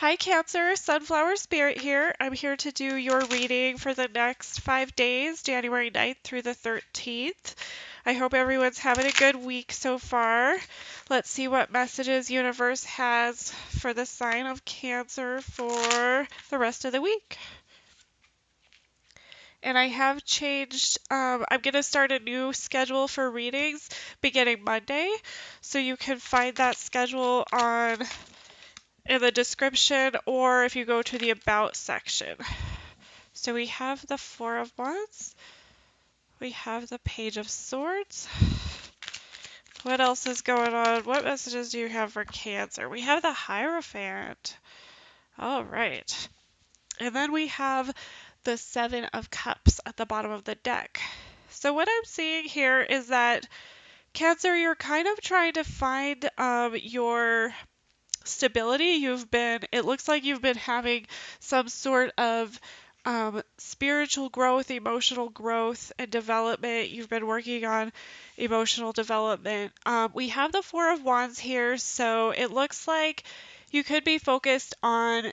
Hi Cancer, Sunflower Spirit here. I'm here to do your reading for the next 5 days, January 9th through the 13th. I hope everyone's having a good week so far. Let's see what messages universe has for the sign of Cancer for the rest of the week. And I have changed, I'm going to start a new schedule for readings beginning Monday. So you can find that schedule in the description or if you go to the About section. So we have the Four of Wands. We have the Page of Swords. What else is going on? What messages do you have for Cancer? We have the Hierophant. All right. And then we have the Seven of Cups at the bottom of the deck. So what I'm seeing here is that Cancer, you're kind of trying to find your stability. It looks like you've been having some sort of spiritual growth, emotional growth, and development. You've been working on emotional development. We have the Four of Wands here, so it looks like you could be focused on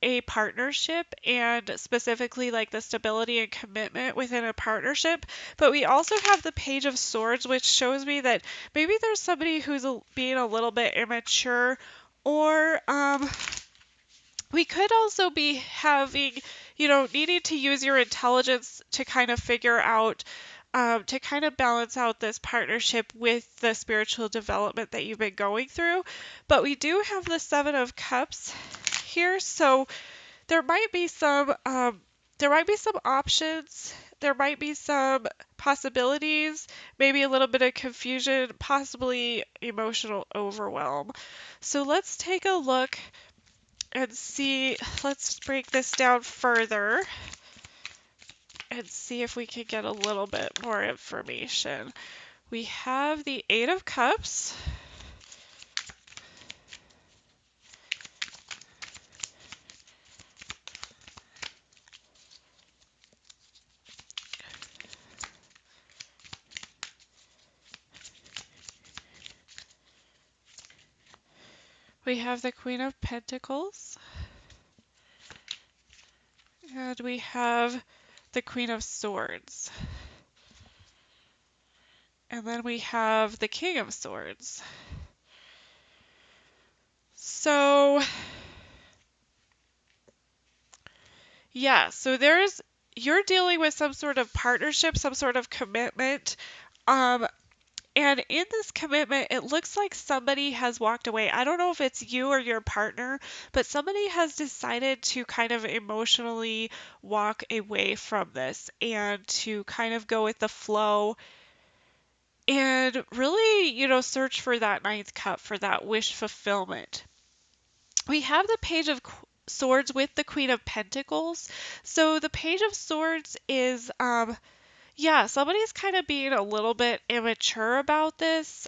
a partnership and specifically like the stability and commitment within a partnership. But we also have the Page of Swords, which shows me that maybe there's somebody who's being a little bit immature, or we could also be having, needing to use your intelligence to kind of figure out, to kind of balance out this partnership with the spiritual development that you've been going through. But we do have the Seven of Cups here, so there might be some, options. There might be some possibilities, maybe a little bit of confusion, possibly emotional overwhelm. So let's take a look and see, let's break this down further and see if we can get a little bit more information. We have the Eight of Cups. We have the Queen of Pentacles. And we have the Queen of Swords. And then we have the King of Swords. So, yeah, so you're dealing with some sort of partnership, some sort of commitment. And in this commitment, it looks like somebody has walked away. I don't know if it's you or your partner, but somebody has decided to kind of emotionally walk away from this and to kind of go with the flow and really, search for that ninth cup, for that wish fulfillment. We have the Page of Swords with the Queen of Pentacles. So the Page of Swords is, yeah, somebody's kind of being a little bit immature about this.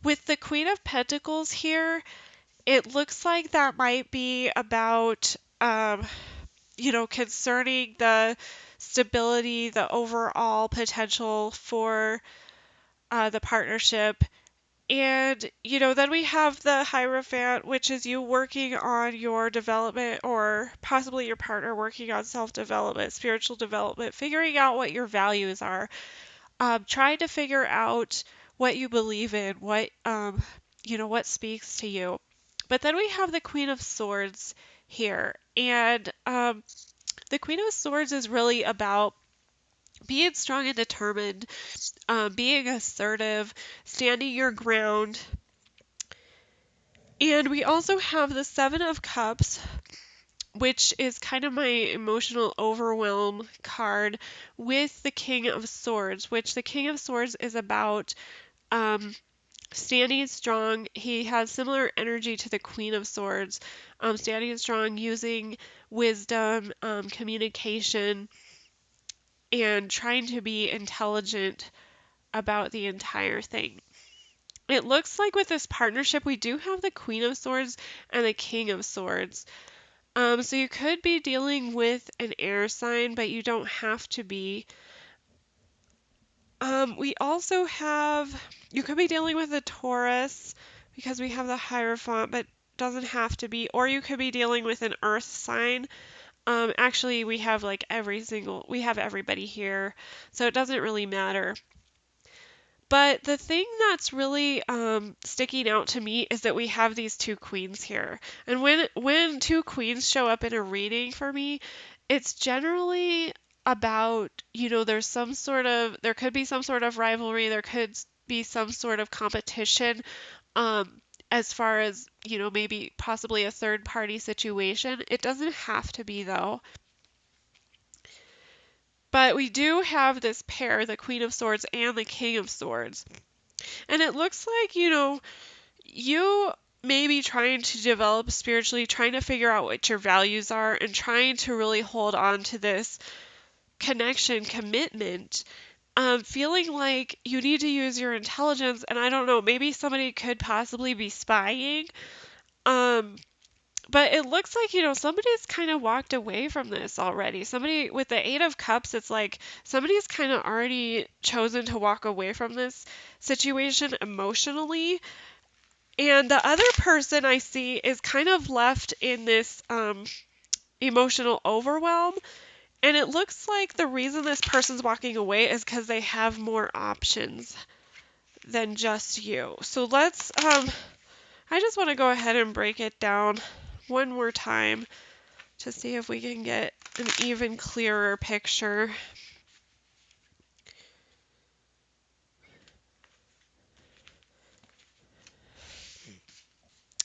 With the Queen of Pentacles here, it looks like that might be about, concerning the stability, the overall potential for the partnership. And, then we have the Hierophant, which is you working on your development, or possibly your partner working on self-development, spiritual development, figuring out what your values are, trying to figure out what you believe in, what speaks to you. But then we have the Queen of Swords here. And the Queen of Swords is really about being strong and determined, being assertive, standing your ground. And we also have the Seven of Cups, which is kind of my emotional overwhelm card, with the King of Swords, which the King of Swords is about standing strong. He has similar energy to the Queen of Swords, standing strong, using wisdom, communication, and trying to be intelligent about the entire thing. It looks like with this partnership, we do have the Queen of Swords and the King of Swords. So you could be dealing with an air sign, but you don't have to be. We also have, you could be dealing with a Taurus because we have the Hierophant, but doesn't have to be, or you could be dealing with an earth sign. Actually, we have like we have everybody here, so it doesn't really matter. But the thing that's really sticking out to me is that we have these two queens here. And when two queens show up in a reading for me, it's generally about, there could be some sort of rivalry, there could be some sort of competition, as far as, maybe possibly a third party situation. It doesn't have to be though. But we do have this pair, the Queen of Swords and the King of Swords. And it looks like, you may be trying to develop spiritually, trying to figure out what your values are, and trying to really hold on to this connection, commitment, feeling like you need to use your intelligence. And I don't know, maybe somebody could possibly be spying. But it looks like, somebody's kind of walked away from this already. Somebody with the Eight of Cups, it's like somebody's kind of already chosen to walk away from this situation emotionally. And the other person I see is kind of left in this emotional overwhelm. And it looks like the reason this person's walking away is because they have more options than just you. So I just want to go ahead and break it down one more time to see if we can get an even clearer picture.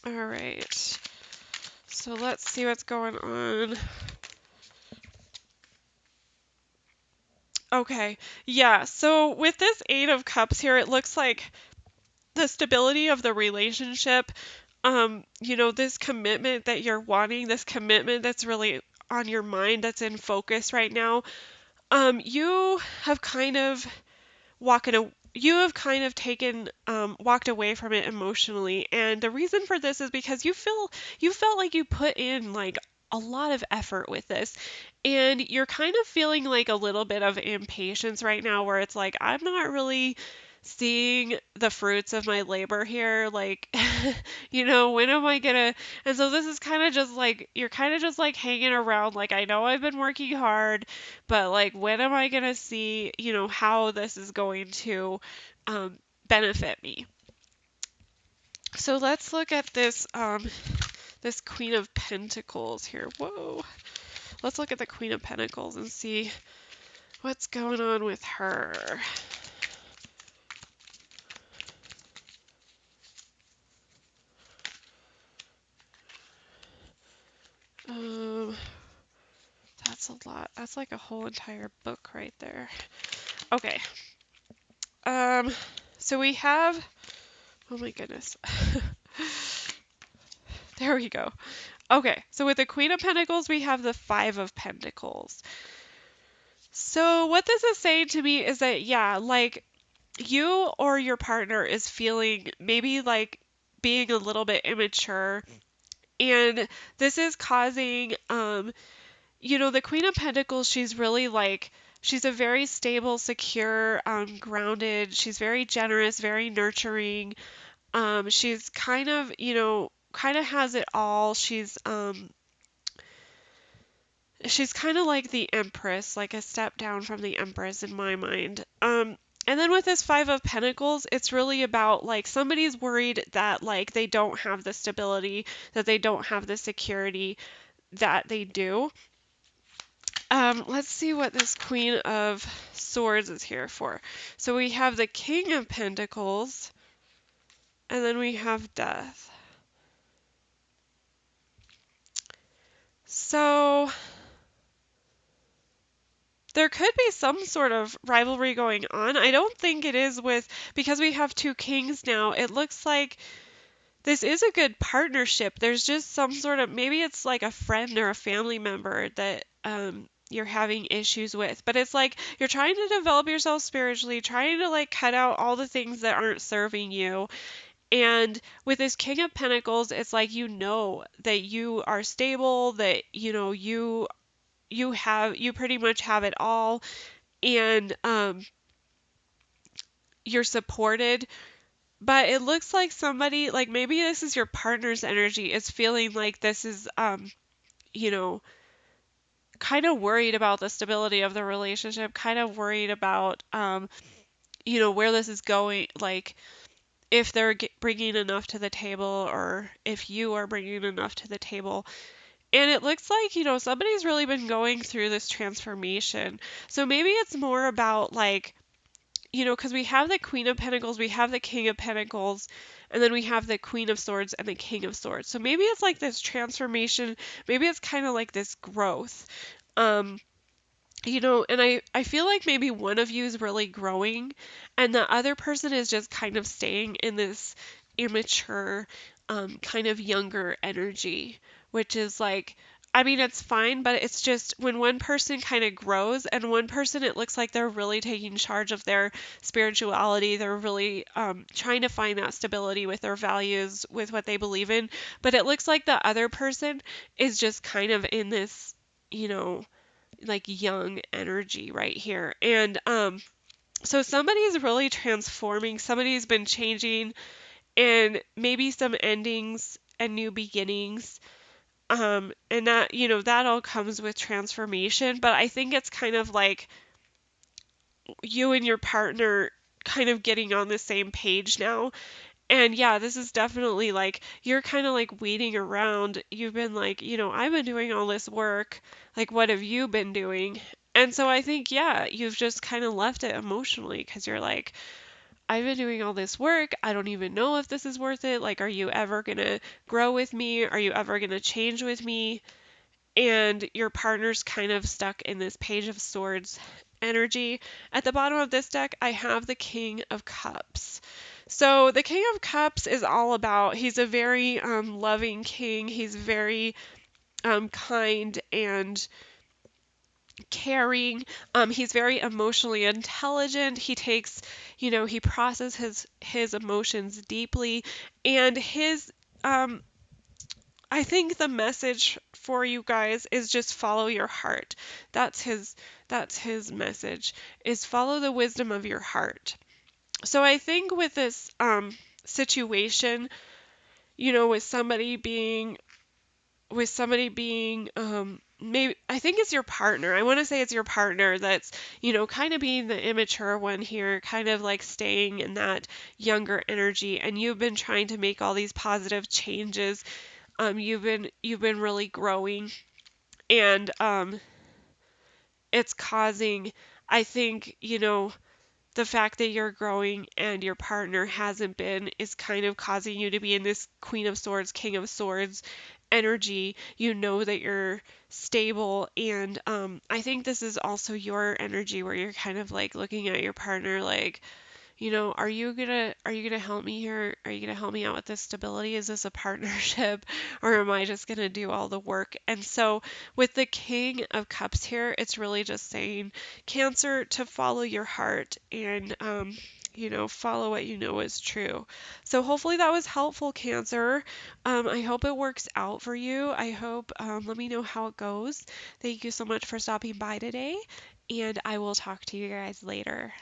All right. So let's see what's going on. Okay. Yeah. So with this Eight of Cups here, it looks like the stability of the relationship, this commitment that you're wanting, this commitment that's really on your mind, that's in focus right now, you have kind of taken walked away from it emotionally. And the reason for this is because you felt like you put in like a lot of effort with this, and you're kind of feeling like a little bit of impatience right now, where it's like, I'm not really seeing the fruits of my labor here, like when am I gonna. And so this is kind of just like, you're kind of just like hanging around, like, I know I've been working hard, but like, when am I gonna see, how this is going to benefit me. So let's look at this Queen of Pentacles here. Whoa. Let's look at the Queen of Pentacles and see what's going on with her. That's a lot. That's like a whole entire book right there. Okay. So we have, oh my goodness. There we go. Okay, so with the Queen of Pentacles, we have the Five of Pentacles. So what this is saying to me is that, yeah, like, you or your partner is feeling maybe like being a little bit immature, and this is causing, the Queen of Pentacles, she's really like, she's a very stable, secure, grounded, she's very generous, very nurturing. She's kind of, kind of has it all. She's kind of like the Empress, like a step down from the Empress in my mind. And then with this Five of Pentacles, it's really about like somebody's worried that like they don't have the stability, that they don't have the security that they do. Let's see what this Queen of Swords is here for. So we have the King of Pentacles, and then we have Death. So there could be some sort of rivalry going on. I don't think it is because we have two kings now, it looks like this is a good partnership. There's just some sort of, maybe it's like a friend or a family member that you're having issues with. But it's like you're trying to develop yourself spiritually, trying to like cut out all the things that aren't serving you. And with this King of Pentacles, it's like, that you are stable, that you pretty much have it all, and you're supported. but it looks like somebody, like maybe this is your partner's energy, is feeling like this is, you know, kind of worried about the stability of the relationship, kind of worried about, where this is going, like if they're bringing enough to the table or if you are bringing enough to the table. And it looks like, somebody's really been going through this transformation. So maybe it's more about like, because we have the Queen of Pentacles, we have the King of Pentacles, and then we have the Queen of Swords and the King of Swords. So maybe it's like this transformation, maybe it's kind of like this growth. Um, and I feel like maybe one of you is really growing and the other person is just kind of staying in this immature, kind of younger energy, which is like, I mean, it's fine, but it's just when one person kind of grows and one person, it looks like they're really taking charge of their spirituality. They're really trying to find that stability with their values, with what they believe in. But it looks like the other person is just kind of in this, you know, like young energy right here. And so somebody's really transforming, somebody's been changing, and maybe some endings and new beginnings. And that, that all comes with transformation, but I think it's kind of like you and your partner kind of getting on the same page now. And yeah, this is definitely like you're kind of like waiting around. You've been like, I've been doing all this work. Like, what have you been doing? And so I think, yeah, you've just kind of left it emotionally because you're like, I've been doing all this work. I don't even know if this is worth it. Like, are you ever going to grow with me? Are you ever going to change with me? And your partner's kind of stuck in this Page of Swords energy. At the bottom of this deck, I have the King of Cups. So the King of Cups is all about, he's a very loving king. He's very kind and caring. He's very emotionally intelligent. He takes, he processes his emotions deeply. And um, I think the message for you guys is just follow your heart. That's his message, is follow the wisdom of your heart. So I think with this situation, with somebody being maybe I think it's your partner. I want to say it's your partner that's, kind of being the immature one here, kind of like staying in that younger energy, and you've been trying to make all these positive changes. You've been really growing, and it's causing, I think, the fact that you're growing and your partner hasn't been is kind of causing you to be in this Queen of Swords, King of Swords energy. You know that you're stable, and I think this is also your energy where you're kind of like looking at your partner like, are you gonna help me here? Are you gonna help me out with this stability? Is this a partnership, or am I just gonna do all the work? And so with the King of Cups here, it's really just saying, Cancer, to follow your heart and follow what you know is true. So hopefully that was helpful, Cancer. I hope it works out for you. I hope, let me know how it goes. Thank you so much for stopping by today, and I will talk to you guys later.